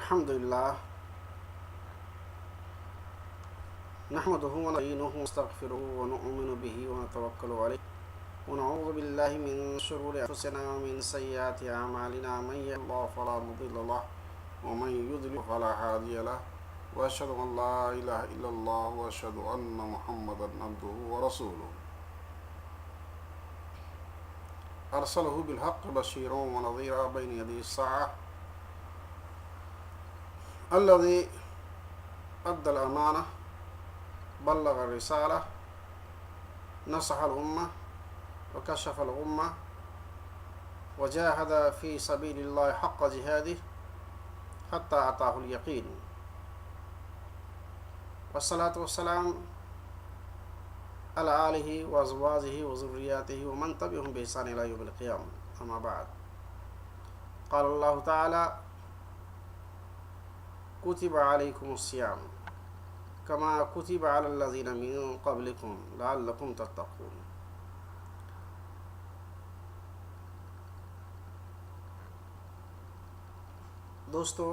الحمد لله نحمده ونستعينه ونستغفره ونؤمن به ونتوكل عليه ونعوذ بالله من شرور أنفسنا ومن سيئات أعمالنا من يهده الله فلا مضل له ومن يضلل فلا هادي له وأشهد أن لا إله إلا الله وأشهد أن محمدا عبده ورسوله أرسله بالحق بشيرا ونذيرا بين يدي الساعة الذي أدى الأمانة بلغ الرسالة نصح الأمة وكشف الغمة وجاهد في سبيل الله حق جهاده حتى أتاه اليقين والصلاة والسلام على آله وأزواجه وذرياته ومن تبعهم بإحسان إلى يوم القيامة أما بعد قال الله تعالى كتب عليكم الصيام كما كتب على الذين من قبلكم لعلكم تتقون دوستو،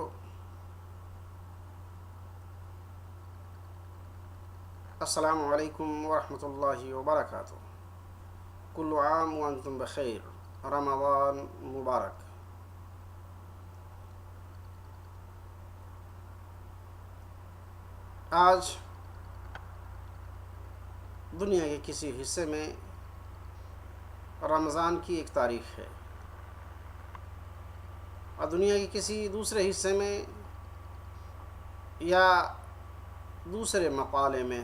السلام علیکم ورحمۃ اللہ وبرکاتہ۔ کل عام وانتم بخیر، رمضان مبارک۔ آج دنیا کے کسی حصے میں رمضان کی ایک تاریخ ہے اور دنیا کے کسی دوسرے حصے میں یا دوسرے مقالے میں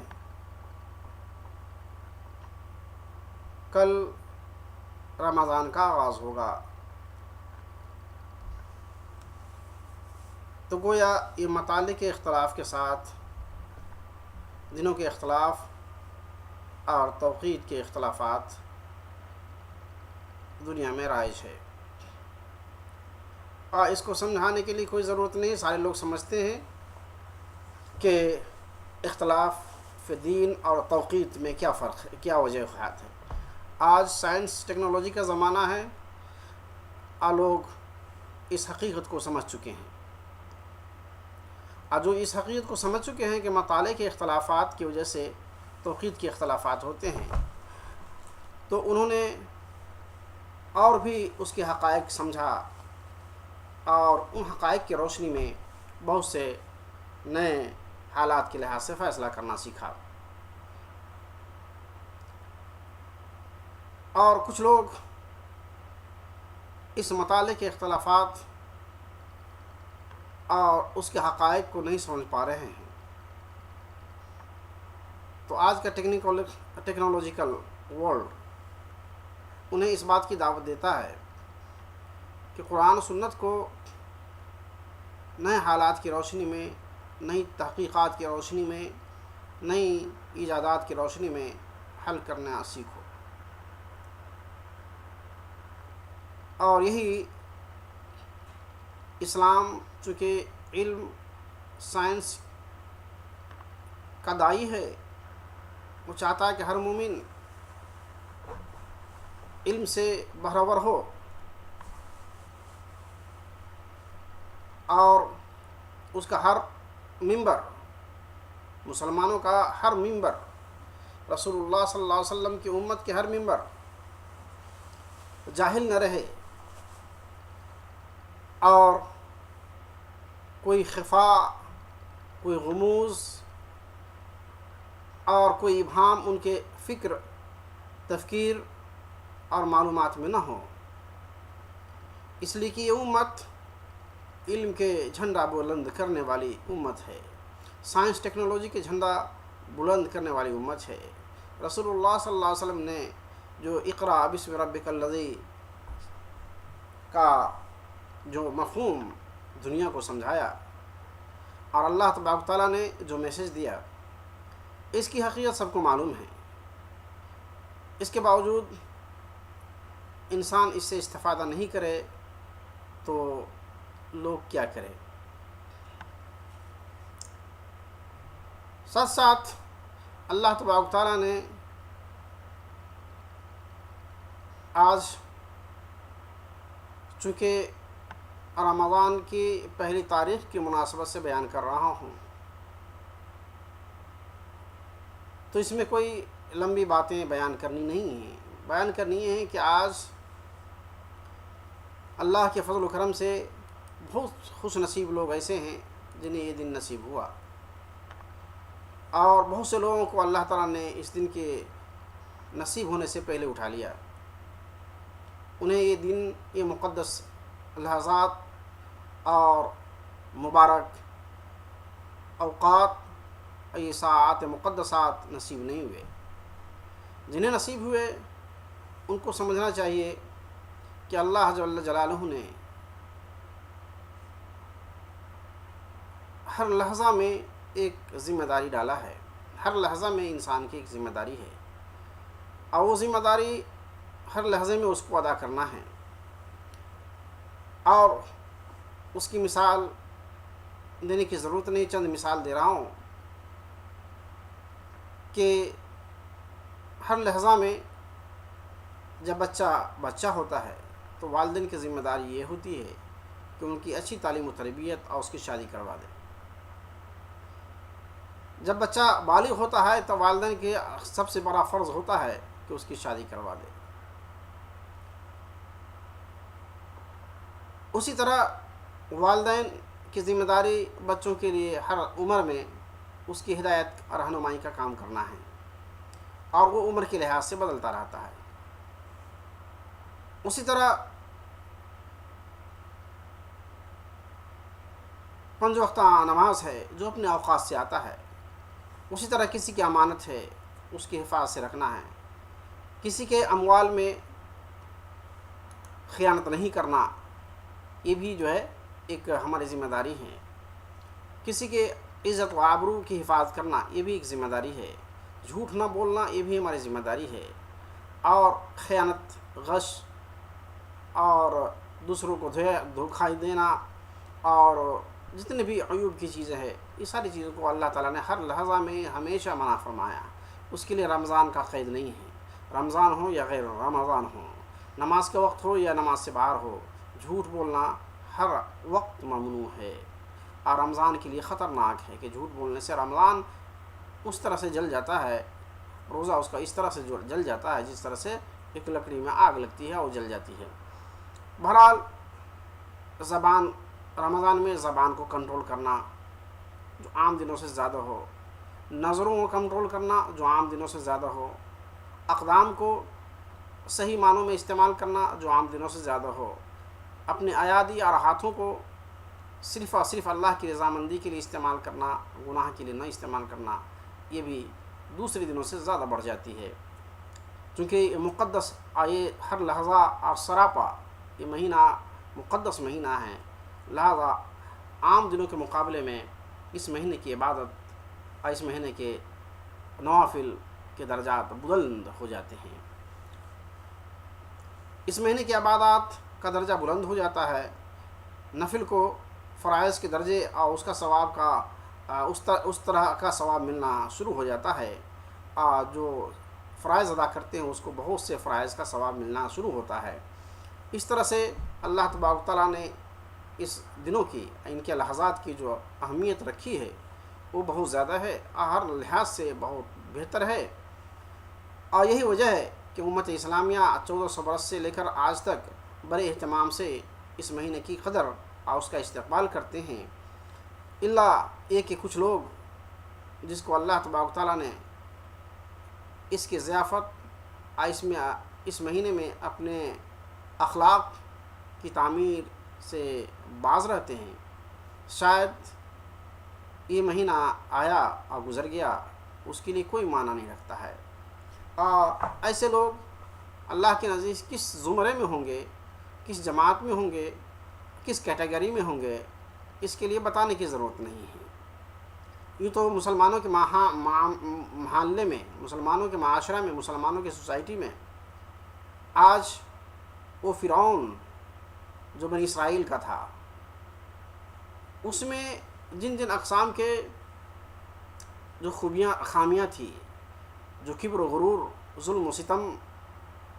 کل رمضان کا آغاز ہوگا۔ تو گویا یہ مطالعے کے اختلاف کے ساتھ دنوں کے اختلاف اور توقیت کے اختلافات دنیا میں رائج ہے، اور اس کو سمجھانے کے لیے کوئی ضرورت نہیں۔ سارے لوگ سمجھتے ہیں کہ اختلاف فی دین اور توقیت میں کیا فرق ہے، کیا وجہ خیات ہے۔ آج سائنس ٹیکنالوجی کا زمانہ ہے اور لوگ اس حقیقت کو سمجھ چکے ہیں، اور جو اس حقیقت کو سمجھ چکے ہیں کہ مطالعے کے اختلافات کی وجہ سے توقیت کے اختلافات ہوتے ہیں، تو انہوں نے اور بھی اس کے حقائق سمجھا اور ان حقائق کی روشنی میں بہت سے نئے حالات کے لحاظ سے فیصلہ کرنا سیکھا۔ اور کچھ لوگ اس مطالعے کے اختلافات اور اس کے حقائق کو نہیں سمجھ پا رہے ہیں۔ تو آج کا ٹیکنالوجیکل ورلڈ انہیں اس بات کی دعوت دیتا ہے کہ قرآن و سنت کو نئے حالات کی روشنی میں، نئی تحقیقات کی روشنی میں، نئی ایجادات کی روشنی میں حل کرنا سیکھو۔ اور یہی اسلام چونکہ علم سائنس کا داعی ہے، وہ چاہتا ہے کہ ہر مومن علم سے بہرور ہو، اور اس کا ہر ممبر، مسلمانوں کا ہر ممبر، رسول اللہ صلی اللہ علیہ وسلم کی امت کے ہر ممبر جاہل نہ رہے، اور کوئی خفا، کوئی غموض اور کوئی ابہام ان کے فکر، تفکیر اور معلومات میں نہ ہو۔ اس لیے کہ یہ امت علم کے جھنڈا بلند کرنے والی امت ہے، سائنس ٹیکنالوجی کے جھنڈا بلند کرنے والی امت ہے۔ رسول اللہ صلی اللہ علیہ وسلم نے جو اقرأ بسم ربک الذی کا جو مفہوم دنیا کو سمجھایا، اور اللہ تبارک تعالیٰ نے جو میسج دیا، اس کی حقیقت سب کو معلوم ہے۔ اس کے باوجود انسان اس سے استفادہ نہیں کرے تو لوگ کیا کریں۔ ساتھ ساتھ اللہ تبارک تعالیٰ نے آج چونکہ رمضان کی پہلی تاریخ کی مناسبت سے بیان کر رہا ہوں، تو اس میں کوئی لمبی باتیں بیان کرنی نہیں ہیں۔ بیان کرنی ہے کہ آج اللہ کے فضل و کرم سے بہت خوش نصیب لوگ ایسے ہیں جنہیں یہ دن نصیب ہوا، اور بہت سے لوگوں کو اللہ تعالیٰ نے اس دن کے نصیب ہونے سے پہلے اٹھا لیا۔ انہیں یہ دن، یہ مقدس لحظات اور مبارک اوقات، یہ ساعات مقدسات نصیب نہیں ہوئے۔ جنہیں نصیب ہوئے ان کو سمجھنا چاہیے کہ اللہ جل جلالہ نے ہر لحظہ میں ایک ذمہ داری ڈالا ہے۔ ہر لحظہ میں انسان کی ایک ذمہ داری ہے، اور وہ ذمہ داری ہر لحظے میں اس کو ادا کرنا ہے۔ اور اس کی مثال دینے کی ضرورت نہیں، چند مثال دے رہا ہوں کہ ہر لحظہ میں جب بچہ ہوتا ہے تو والدین کی ذمہ داری یہ ہوتی ہے کہ ان کی اچھی تعلیم و تربیت اور اس کی شادی کروا دے۔ جب بچہ بالغ ہوتا ہے تو والدین کے سب سے بڑا فرض ہوتا ہے کہ اس کی شادی کروا دے۔ اسی طرح والدین کی ذمہ داری بچوں کے لیے ہر عمر میں اس کی ہدایت اور رہنمائی کا کام کرنا ہے، اور وہ عمر کے لحاظ سے بدلتا رہتا ہے۔ اسی طرح 5 وقتہ نماز ہے جو اپنے اوقات سے آتا ہے۔ اسی طرح کسی کی امانت ہے، اس کی حفاظت سے رکھنا ہے۔ کسی کے اموال میں خیانت نہیں کرنا، یہ بھی جو ہے ایک ہماری ذمہ داری ہے۔ کسی کے عزت و آبرو کی حفاظت کرنا، یہ بھی ایک ذمہ داری ہے۔ جھوٹ نہ بولنا، یہ بھی ہماری ذمہ داری ہے۔ اور خیانت، غش اور دوسروں کو دھوکہ دینا اور جتنے بھی عیوب کی چیزیں ہیں، یہ ساری چیزوں کو اللہ تعالیٰ نے ہر لحظہ میں ہمیشہ منع فرمایا۔ اس کے لیے رمضان کا قید نہیں ہے، رمضان ہو یا غیر رمضان ہو، نماز کا وقت ہو یا نماز سے باہر ہو، جھوٹ بولنا ہر وقت ممنوع ہے۔ اور رمضان کے لیے خطرناک ہے کہ جھوٹ بولنے سے رمضان اس طرح سے جل جاتا ہے، روزہ اس کا اس طرح سے جل جاتا ہے جس طرح سے ایک لکڑی میں آگ لگتی ہے اور جل جاتی ہے۔ بہرحال رمضان میں زبان کو کنٹرول کرنا جو عام دنوں سے زیادہ ہو، نظروں کو کنٹرول کرنا جو عام دنوں سے زیادہ ہو، اقدام کو صحیح معنوں میں استعمال کرنا جو عام دنوں سے زیادہ ہو، اپنے ایادی اور ہاتھوں کو صرف اور صرف اللہ کی رضامندی کے لیے استعمال کرنا، گناہ کے لیے نہ استعمال کرنا، یہ بھی دوسرے دنوں سے زیادہ بڑھ جاتی ہے۔ چونکہ یہ مقدس یہ ہر لحظہ اور سراپا یہ مہینہ مقدس مہینہ ہے، لہذا عام دنوں کے مقابلے میں اس مہینے کی عبادت اور اس مہینے کے نوافل کے درجات بلند ہو جاتے ہیں۔ اس مہینے کی عبادات کا درجہ بلند ہو جاتا ہے، نفل کو فرائض کے درجے اور اس کا ثواب کا اس طرح کا ثواب ملنا شروع ہو جاتا ہے، اور جو فرائض ادا کرتے ہیں اس کو بہت سے فرائض کا ثواب ملنا شروع ہوتا ہے۔ اس طرح سے اللہ تبارک تعالیٰ نے اس دنوں کی، ان کے لحظات کی جو اہمیت رکھی ہے وہ بہت زیادہ ہے، ہر لحاظ سے بہت بہتر ہے۔ اور یہی وجہ ہے کہ امت اسلامیہ 1400 برس سے لے کر آج تک بڑے اہتمام سے اس مہینے کی قدر اور اس کا استقبال کرتے ہیں، الا یہ کہ کچھ لوگ جس کو اللہ تبارک تعالیٰ نے اس کی ضیافت اس مہینے میں اپنے اخلاق کی تعمیر سے باز رہتے ہیں، شاید یہ مہینہ آیا اور گزر گیا، اس کے لیے کوئی معنی نہیں رکھتا ہے۔ اور ایسے لوگ اللہ کے نزدیک کس زمرے میں ہوں گے، کس جماعت میں ہوں گے، کس کیٹیگری میں ہوں گے، اس کے لیے بتانے کی ضرورت نہیں ہے۔ یوں تو مسلمانوں کے محلے میں، مسلمانوں کے معاشرہ میں، مسلمانوں کی سوسائٹی میں آج وہ فرعون جو بنی اسرائیل کا تھا، اس میں جن جن اقسام کے جو خامیاں تھیں، جو کبر و غرور، ظلم و ستم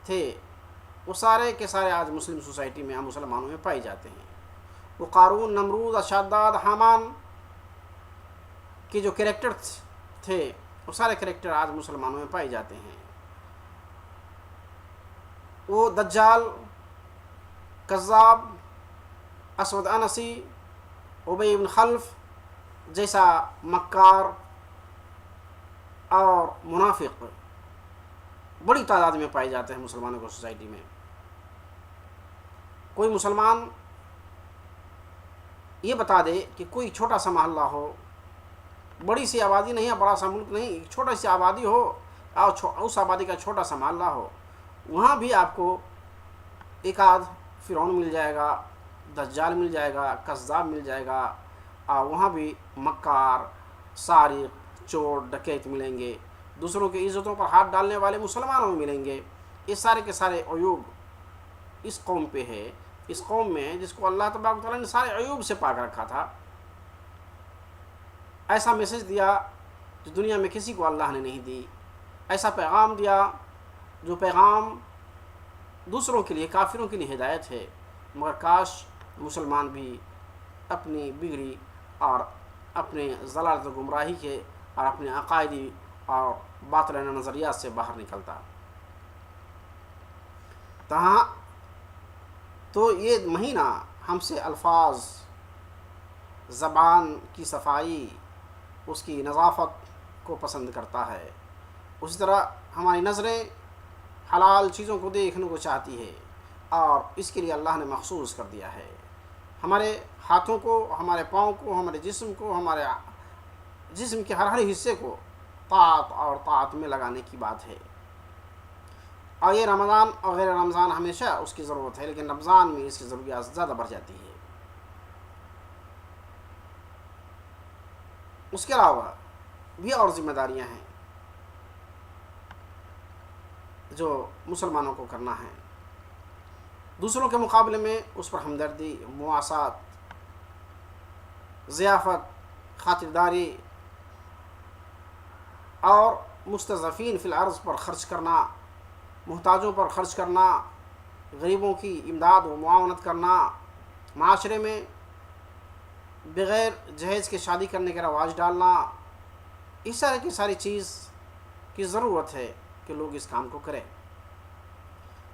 تھے، وہ سارے کے سارے آج مسلم سوسائٹی میں، مسلمانوں میں پائے جاتے ہیں۔ وہ قارون، نمرود، اشداد، حامان کے جو کریکٹر تھے وہ سارے کریکٹر آج مسلمانوں میں پائے جاتے ہیں. وہ دجال، کذاب، اسود انسی، ابی بن خلف جیسا مکار اور منافق بڑی تعداد میں پائے جاتے ہیں مسلمانوں کی سوسائٹی میں. کوئی مسلمان یہ بتا دے کہ کوئی چھوٹا سا محلہ ہو، بڑی سی آبادی نہیں ہے، بڑا سا ملک نہیں، چھوٹی سی آبادی ہو اور اس آبادی کا چھوٹا سا محلہ ہو، وہاں بھی آپ کو ایک آدھ فرعون مل جائے گا، دجال مل جائے گا، کذاب مل جائے گا، اور وہاں بھی مکار، سارق، چور، ڈکیت ملیں گے، دوسروں کی عزتوں پر ہاتھ ڈالنے والے مسلمانوں میں ملیں گے. یہ سارے کے سارے عیوب اس قوم پہ ہے. اس قوم میں جس کو اللہ تبارک و تعالیٰ نے سارے عیوب سے پاک رکھا تھا، ایسا میسج دیا جو دنیا میں کسی کو اللہ نے نہیں دی، ایسا پیغام دیا جو پیغام دوسروں کے لیے، کافروں کے لیے ہدایت ہے. مگر کاش مسلمان بھی اپنی بگڑی اور اپنے ضلالت و گمراہی کے اور اپنے عقائدی اور باطلانہ نظریات سے باہر نکلتا. تہاں تو یہ مہینہ ہم سے الفاظ، زبان کی صفائی، اس کی نظافت کو پسند کرتا ہے. اسی طرح ہماری نظریں حلال چیزوں کو دیکھنے کو چاہتی ہے، اور اس کے لیے اللہ نے مخصوص کر دیا ہے. ہمارے ہاتھوں کو، ہمارے پاؤں کو، ہمارے جسم کو، ہمارے جسم کے ہر حصے کو طاعت اور طاعت میں لگانے کی بات ہے. اور یہ رمضان اور غیر رمضان ہمیشہ اس کی ضرورت ہے، لیکن رمضان میں اس کی ضروریات زیادہ بڑھ جاتی ہے. اس کے علاوہ بھی اور ذمہ داریاں ہیں جو مسلمانوں کو کرنا ہے. دوسروں کے مقابلے میں اس پر ہمدردی، مواسات، ضیافت، خاطرداری اور مستضعفین فی الارض پر خرچ کرنا، محتاجوں پر خرچ کرنا، غریبوں کی امداد و معاونت کرنا، معاشرے میں بغیر جہیز کے شادی کرنے کا رواج ڈالنا، اس سارے کی ساری چیز کی ضرورت ہے کہ لوگ اس کام کو کریں.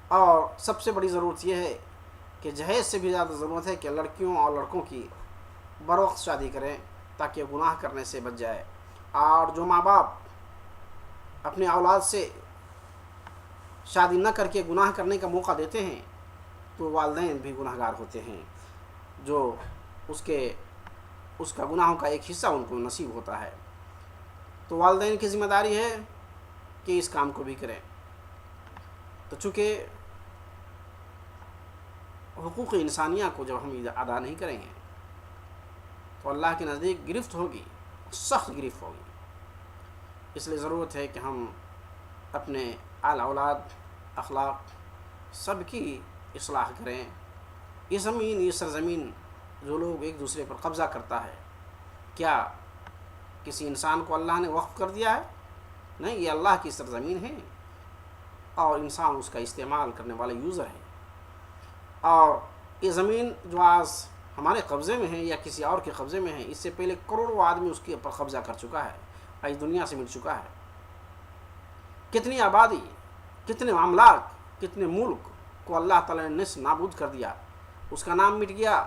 اور سب سے بڑی ضرورت یہ ہے کہ جہیز سے بھی زیادہ ضرورت ہے کہ لڑکیوں اور لڑکوں کی بروقت شادی کریں تاکہ گناہ کرنے سے بچ جائے. اور جو ماں باپ اپنے اولاد سے شادی نہ کر کے گناہ کرنے کا موقع دیتے ہیں تو والدین بھی گناہ گار ہوتے ہیں، جو اس کا گناہوں کا ایک حصہ ان کو نصیب ہوتا ہے. تو والدین کی ذمہ داری ہے کہ اس کام کو بھی کریں. تو چونکہ حقوق انسانیہ کو جب ہم ادا نہیں کریں گے تو اللہ کے نزدیک گرفت ہوگی، سخت گرفت ہوگی. اس لیے ضرورت ہے کہ ہم اپنے آل اولاد، اخلاق سب کی اصلاح کریں. یہ زمین، یہ سرزمین جو لوگ ایک دوسرے پر قبضہ کرتا ہے، کیا کسی انسان کو اللہ نے وقف کر دیا ہے؟ نہیں، یہ اللہ کی سرزمین ہے اور انسان اس کا استعمال کرنے والا یوزر ہے. اور یہ زمین جو آج ہمارے قبضے میں ہے یا کسی اور کے قبضے میں ہے، اس سے پہلے کروڑوں آدمی اس کے اوپر قبضہ کر چکا ہے، آج دنیا سے مل چکا ہے. کتنی آبادی، کتنے املاک، کتنے ملک کو اللہ تعالیٰ نے نس نابود کر دیا، اس کا نام مٹ گیا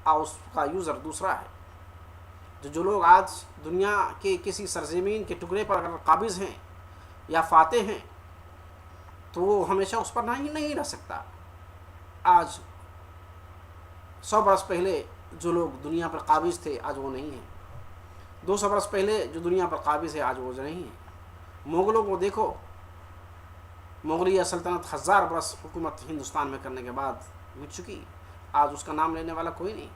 اور اس کا یوزر دوسرا ہے. جو لوگ آج دنیا کے کسی سرزمین کے ٹکڑے پر اگر قابض ہیں یا فاتح ہیں تو وہ ہمیشہ اس پر نہیں رہ سکتا. آج 100 برس پہلے جو لوگ دنیا پر قابض تھے آج وہ نہیں ہیں. 200 برس پہلے جو دنیا پر قابض ہے آج وہ نہیں ہیں. مغلوں کو دیکھو، مغلیہ سلطنت 1000 برس حکومت ہندوستان میں کرنے کے بعد مٹ چکی، آج اس کا نام لینے والا کوئی نہیں.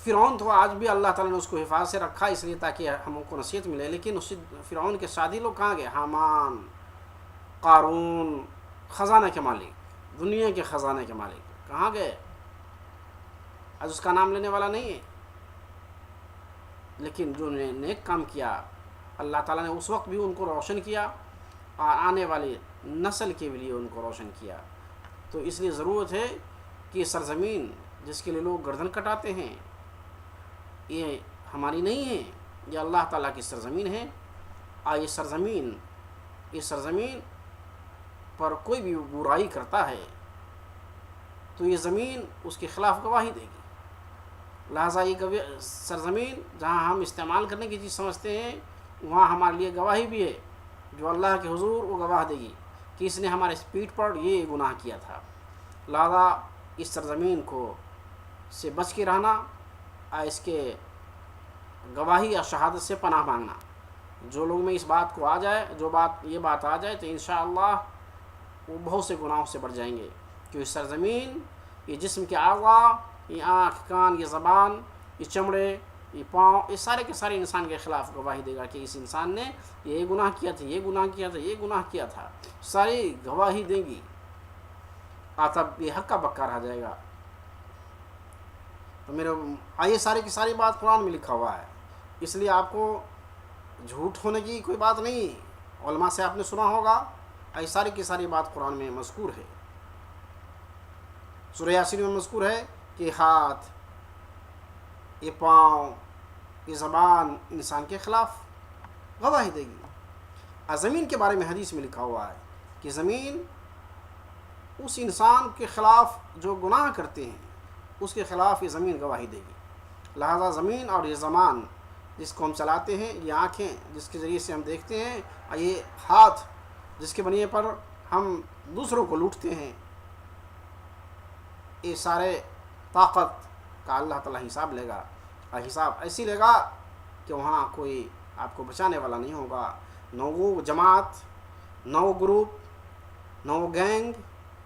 فرعون تو آج بھی اللہ تعالیٰ نے اس کو حفاظت سے رکھا اس لیے تاکہ ہم کو نصیحت ملے، لیکن اس فرعون کے ساتھی لوگ کہاں گئے؟ حامان، قارون، خزانہ کے مالک، دنیا کے خزانے کے مالک کہاں گئے؟ آج اس کا نام لینے والا نہیں ہے. لیکن جو نے نیک کام کیا اللہ تعالیٰ نے اس وقت بھی ان کو روشن کیا اور آنے والی نسل کے لیے ان کو روشن کیا. تو اس لیے ضرورت ہے کہ یہ سرزمین جس کے لیے لوگ گردن کٹاتے ہیں یہ ہماری نہیں ہے، یہ اللہ تعالیٰ کی سرزمین ہے۔ یہ سرزمین پر کوئی بھی برائی کرتا ہے تو یہ زمین اس کے خلاف گواہی دے گی۔ لہٰذا یہ سرزمین جہاں ہم استعمال کرنے کی چیز سمجھتے ہیں وہاں ہمارے لیے گواہی بھی ہے، جو اللہ کے حضور وہ گواہ دے گی کہ اس نے ہمارے پیٹھ پر یہ گناہ کیا تھا۔ لہٰذا اس سرزمین کو سے بچ کے رہنا اور اس کے گواہی یا شہادت سے پناہ مانگنا۔ جو لوگ میں اس بات کو آ جائے، یہ بات آ جائے تو انشاءاللہ وہ بہت سے گناہوں سے بچ جائیں گے، کیونکہ سرزمین یہ جسم کے اعضاء، یہ آنکھ، کان، یہ زبان، یہ چمڑے، یہ پاؤں، یہ سارے کے سارے انسان کے خلاف گواہی دے گا کہ اس انسان نے یہ گناہ کیا تھا، یہ گناہ کیا تھا، یہ گناہ کیا تھا، ساری گواہی دیں گی، تب یہ حقہ بکا رہ جائے گا۔ تو یہ سارے کی ساری بات قرآن میں لکھا ہوا ہے، اس لیے آپ کو جھوٹ ہونے کی کوئی بات نہیں۔ علماء سے آپ نے سنا ہوگا، یہ ساری کی ساری بات قرآن میں مذکور ہے۔ سورہ یاسین میں مذکور ہے کہ ہاتھ، یہ پاؤں، یہ زبان انسان کے خلاف گواہی دے گی۔ زمین کے بارے میں حدیث میں لکھا ہوا ہے کہ زمین اس انسان کے خلاف جو گناہ کرتے ہیں اس کے خلاف یہ زمین گواہی دے گی۔ لہذا زمین اور یہ زمان جس کو ہم چلاتے ہیں، یہ آنکھیں جس کے ذریعے سے ہم دیکھتے ہیں، اور یہ ہاتھ جس کے بنیے پر ہم دوسروں کو لوٹتے ہیں، یہ سارے طاقت کا اللہ تعالیٰ حساب لے گا، اور حساب ایسی لے گا کہ وہاں کوئی آپ کو بچانے والا نہیں ہوگا۔ 9 جماعت، 9 گروپ، 9 گینگ،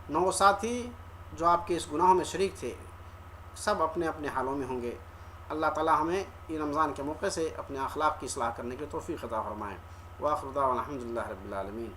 9 ساتھی جو آپ کے اس گناہوں میں شریک تھے، سب اپنے اپنے حالوں میں ہوں گے۔ اللہ تعالیٰ ہمیں یہ رمضان کے موقع سے اپنے اخلاق کی اصلاح کرنے کی توفیق عطا فرمائے۔ وآخر دعوانا الحمد للہ رب العالمین۔